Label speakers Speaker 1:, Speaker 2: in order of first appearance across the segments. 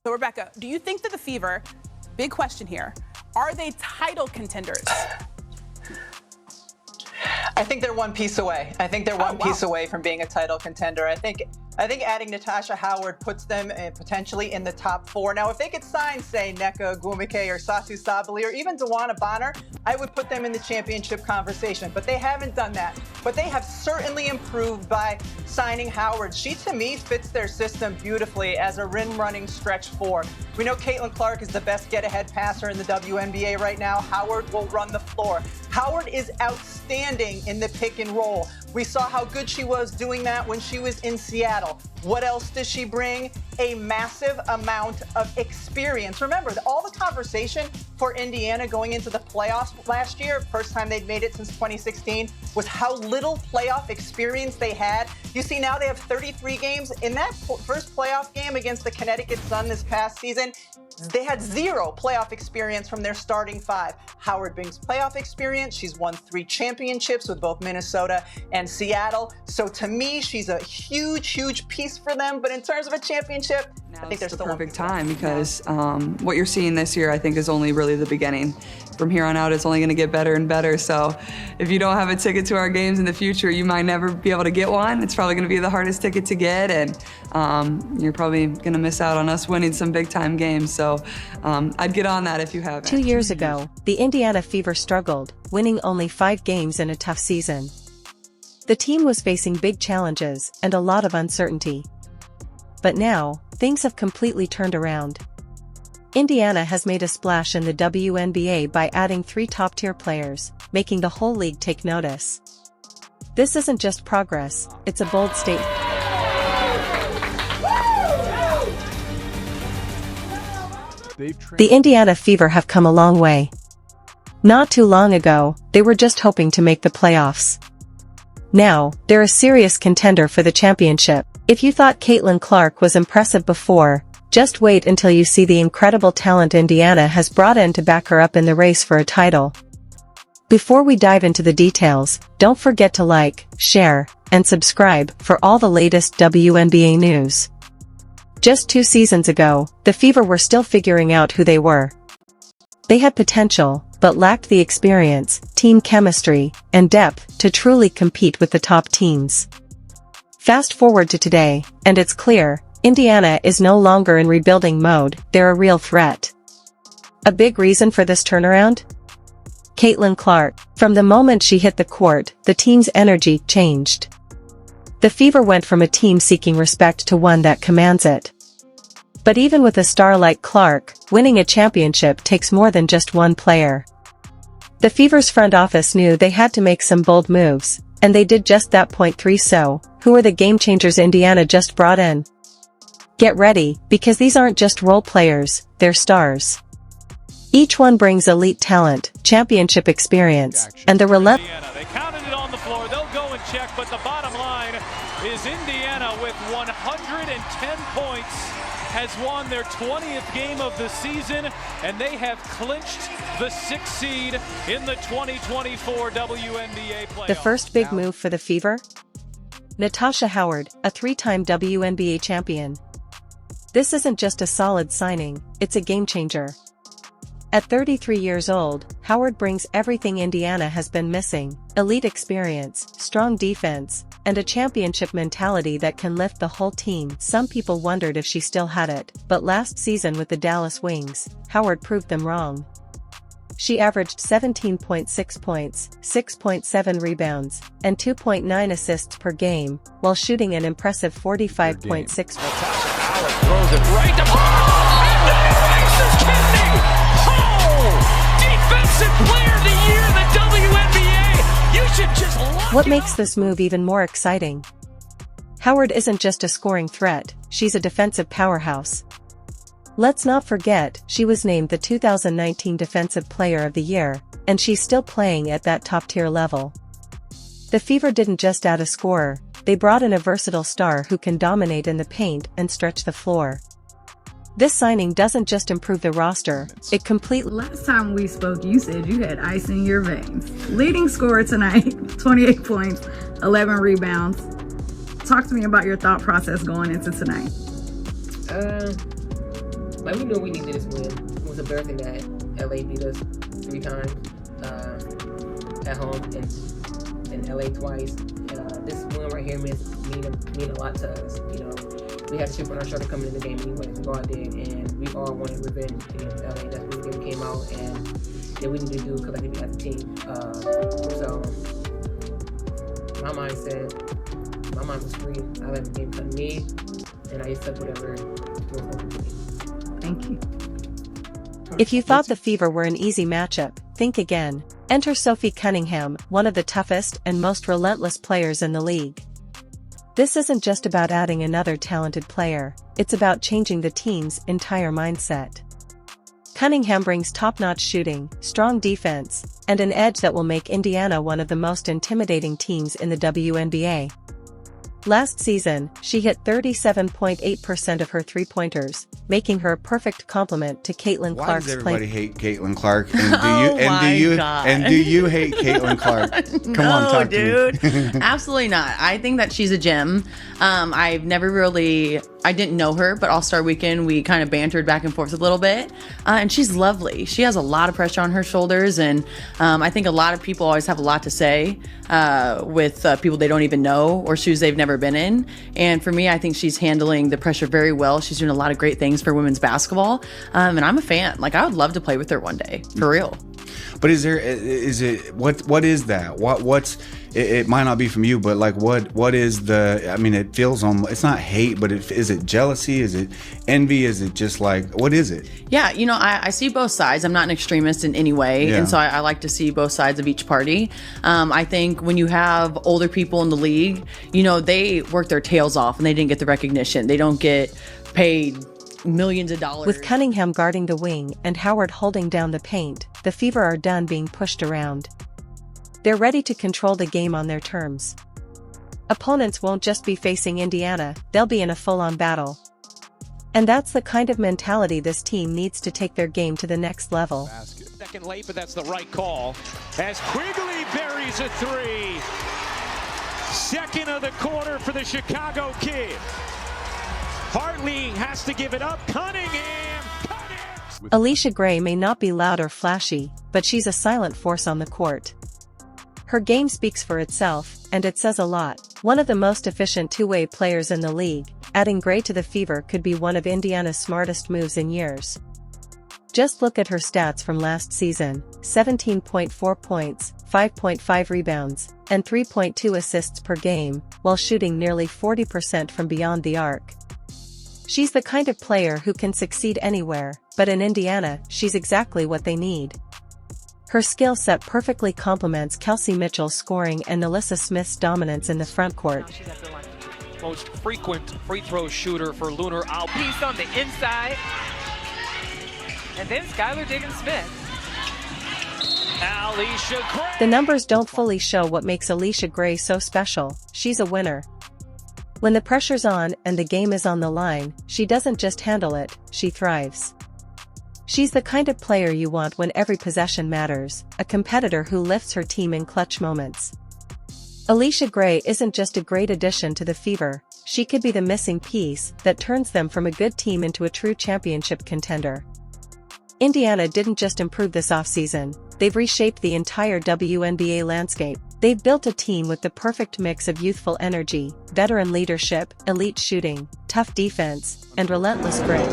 Speaker 1: So Rebecca, do you think that the Fever, big question here, are they title contenders?
Speaker 2: I think they're one piece away. I think they're one piece away from being a title contender. I think adding Natasha Howard puts them potentially in the top 4. Now, if they could sign, say, Nneka Ogwumike or Satu Sabali or even Dewana Bonner, I would put them in the championship conversation. But they haven't done that. But they have certainly improved by signing Howard. She, to me, fits their system beautifully as a rim-running stretch 4. We know Caitlin Clark is the best get-ahead passer in the WNBA right now. Howard will run the floor. Howard is outstanding in the pick and roll. We saw how good she was doing that when she was in Seattle. What else does she bring? A massive amount of experience. Remember, all the conversation for Indiana going into the playoffs last year, first time they'd made it since 2016, was how little playoff experience they had. You see, now they have 33 games. In that first playoff game against the Connecticut Sun this past season, they had 0 playoff experience from their starting 5. Howard brings playoff experience. She's won 3 championships with both Minnesota and Seattle. So to me, she's a huge, huge piece for them. But in terms of a championship, I think there's
Speaker 3: the perfect time because what you're seeing this year, I think, is only really the beginning. From here on out, it's only going to get better and better. So if you don't have a ticket to our games in the future, you might never be able to get one. It's probably going to be the hardest ticket to get, and you're probably going to miss out on us winning some big-time games. So I'd get on that if you haven't.
Speaker 4: 2 years ago, the Indiana Fever struggled, winning only 5 games in a tough season. The team was facing big challenges and a lot of uncertainty. But now, things have completely turned around. Indiana has made a splash in the WNBA by adding 3 top-tier players, making the whole league take notice. This isn't just progress, it's a bold statement. The Indiana Fever have come a long way. Not too long ago, they were just hoping to make the playoffs. Now, they're a serious contender for the championship. If you thought Caitlin Clark was impressive before, just wait until you see the incredible talent Indiana has brought in to back her up in the race for a title. Before we dive into the details, don't forget to like, share, and subscribe for all the latest WNBA news. Just 2 seasons ago, the Fever were still figuring out who they were. They had potential, but lacked the experience, team chemistry, and depth to truly compete with the top teams. Fast forward to today, and it's clear, Indiana is no longer in rebuilding mode, they're a real threat. A big reason for this turnaround? Caitlin Clark. From the moment she hit the court, the team's energy changed. The Fever went from a team seeking respect to one that commands it. But even with a star like Clark, winning a championship takes more than just one player. The Fever's front office knew they had to make some bold moves, and they did just that. Point 3. So, who are the game changers Indiana just brought in? Get ready, because these aren't just role players, they're stars. Each one brings elite talent, championship experience, and the relentless.
Speaker 5: They counted it on the floor, they'll go and check, but the bottom line is Indiana with 110 points has won their 20th game of the season, and they have clinched the 6th seed in the 2024 WNBA playoffs.
Speaker 4: The first big move for the Fever? Natasha Howard, a 3-time WNBA champion. This isn't just a solid signing, it's a game changer. At 33 years old, Howard brings everything Indiana has been missing: elite experience, strong defense, and a championship mentality that can lift the whole team. Some people wondered if she still had it, but last season with the Dallas Wings, Howard proved them wrong. She averaged 17.6 points, 6.7 rebounds, and 2.9 assists per game, while shooting an impressive 45.6%.
Speaker 5: Howard throws it right to Defensive Player of the Year in the WNBA. You should just lock
Speaker 4: What makes this move even more exciting? Howard isn't just a scoring threat, she's a defensive powerhouse. Let's not forget, she was named the 2019 Defensive Player of the Year, and she's still playing at that top-tier level. The Fever didn't just add a scorer, they brought in a versatile star who can dominate in the paint and stretch the floor. This signing doesn't just improve the roster, it completely...
Speaker 6: Last time we spoke, you said you had ice in your veins. Leading scorer tonight, 28 points, 11 rebounds. Talk to me about your thought process going into tonight.
Speaker 7: Like, we knew we needed this win. It was embarrassing that LA beat us 3 times at home and LA twice. This win right here mean a lot to us. You know, we had a chip on our shoulder coming in the game anyway to go out there, and we all wanted revenge against LA. That's when the game came out, and yeah, we needed to do collectively as a team. So my mind was free. I let the game come to me, and I accept whatever was over to me.
Speaker 6: Thank you.
Speaker 4: If you thought the Fever were an easy matchup, think again. Enter Sophie Cunningham, one of the toughest and most relentless players in the league. This isn't just about adding another talented player, it's about changing the team's entire mindset. Cunningham brings top-notch shooting, strong defense, and an edge that will make Indiana one of the most intimidating teams in the WNBA. Last season, she hit 37.8% of her three-pointers, making her a perfect complement to Caitlin Clark's play.
Speaker 8: Why does everybody hate Caitlin Clark? And do you hate Caitlin Clark? Come on, talk
Speaker 9: dude.
Speaker 8: to me.
Speaker 9: Absolutely not. I think that she's a gem. I didn't know her, but All-Star Weekend, we kind of bantered back and forth a little bit. And she's lovely. She has a lot of pressure on her shoulders. And I think a lot of people always have a lot to say with people they don't even know or shoes they've never been in. And for me, I think she's handling the pressure very well. She's doing a lot of great things for women's basketball. And I'm a fan. Like, I would love to play with her one day, for real.
Speaker 8: But what is that? It might not be from you, but like what is the, I mean, it feels it's not hate, but is it jealousy? Is it envy? Is it just like, what is it?
Speaker 9: Yeah, you know, I see both sides. I'm not an extremist in any way.
Speaker 8: Yeah.
Speaker 9: And so I like to see both sides of each party. I think when you have older people in the league, you know, they work their tails off and they didn't get the recognition. They don't get paid millions of dollars.
Speaker 4: With Cunningham guarding the wing and Howard holding down the paint, the Fever are done being pushed around. They're ready to control the game on their terms. Opponents won't just be facing Indiana, they'll be in a full-on battle. And that's the kind of mentality this team needs to take their game to the next level.
Speaker 5: Second late, but that's the right call. As Quigley buries a 3. Second of the quarter for the Chicago Kid. Hartley has to give it up. Cunningham.
Speaker 4: Alicia Gray may not be loud or flashy, but she's a silent force on the court. Her game speaks for itself, and it says a lot. One of the most efficient two-way players in the league, adding Gray to the Fever could be one of Indiana's smartest moves in years. Just look at her stats from last season: 17.4 points, 5.5 rebounds, and 3.2 assists per game, while shooting nearly 40% from beyond the arc. She's the kind of player who can succeed anywhere, but in Indiana, she's exactly what they need. Her skill set perfectly complements Kelsey Mitchell's scoring and Alyssa Smith's dominance in the front court.
Speaker 10: She's at the most frequent free throw shooter for Lunar. Piece on the inside. And then Skylar Diggins-Smith. Alicia Gray.
Speaker 4: The numbers don't fully show what makes Alicia Gray so special. She's a winner. When the pressure's on and the game is on the line, she doesn't just handle it, she thrives. She's the kind of player you want when every possession matters, a competitor who lifts her team in clutch moments. Alicia Gray isn't just a great addition to the Fever, she could be the missing piece that turns them from a good team into a true championship contender. Indiana didn't just improve this offseason, they've reshaped the entire WNBA landscape. They've built a team with the perfect mix of youthful energy, veteran leadership, elite shooting, tough defense, and relentless grit.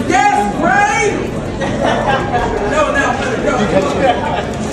Speaker 11: Yes, Ray! No, let it go.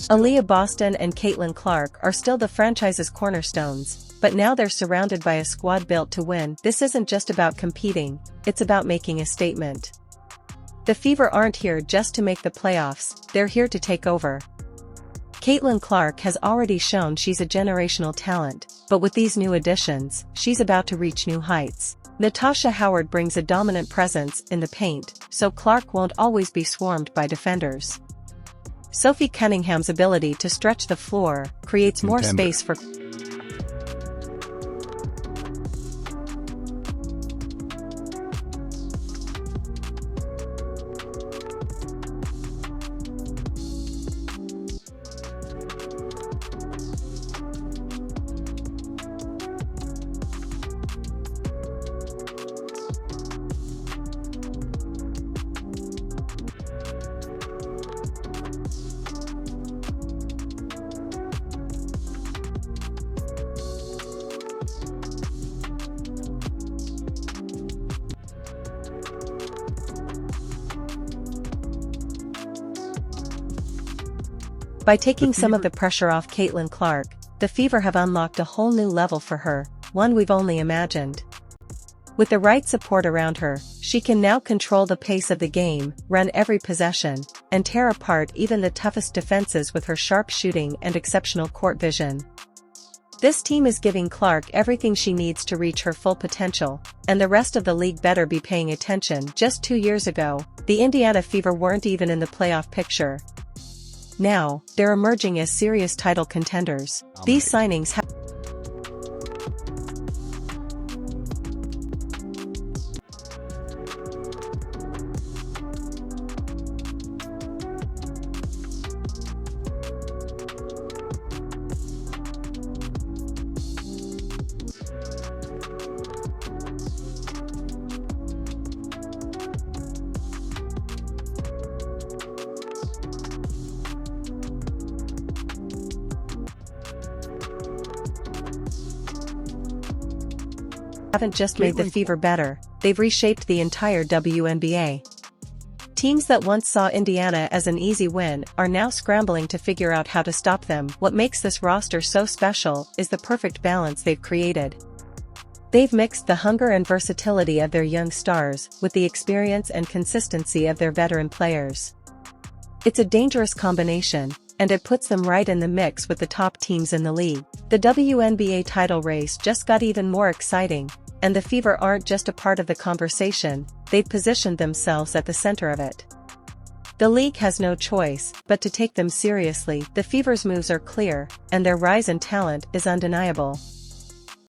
Speaker 4: Aaliyah Boston and Caitlin Clark are still the franchise's cornerstones, but now they're surrounded by a squad built to win. This isn't just about competing, it's about making a statement. The Fever aren't here just to make the playoffs, they're here to take over. Caitlin Clark has already shown she's a generational talent, but with these new additions, she's about to reach new heights. Natasha Howard brings a dominant presence in the paint, so Clark won't always be swarmed by defenders. Sophie Cunningham's ability to stretch the floor creates more space for By taking some of the pressure off Caitlin Clark, the Fever have unlocked a whole new level for her, one we've only imagined. With the right support around her, she can now control the pace of the game, run every possession, and tear apart even the toughest defenses with her sharp shooting and exceptional court vision. This team is giving Clark everything she needs to reach her full potential, and the rest of the league better be paying attention. Just 2 years ago, the Indiana Fever weren't even in the playoff picture. Now, they're emerging as serious title contenders. These signings have haven't just made the Fever better, they've reshaped the entire WNBA. Teams that once saw Indiana as an easy win are now scrambling to figure out how to stop them. What makes this roster so special is the perfect balance they've created. They've mixed the hunger and versatility of their young stars with the experience and consistency of their veteran players. It's a dangerous combination, and it puts them right in the mix with the top teams in the league. The WNBA title race just got even more exciting, and the Fever aren't just a part of the conversation, they've positioned themselves at the center of it. The league has no choice but to take them seriously. The Fever's moves are clear, and their rise in talent is undeniable.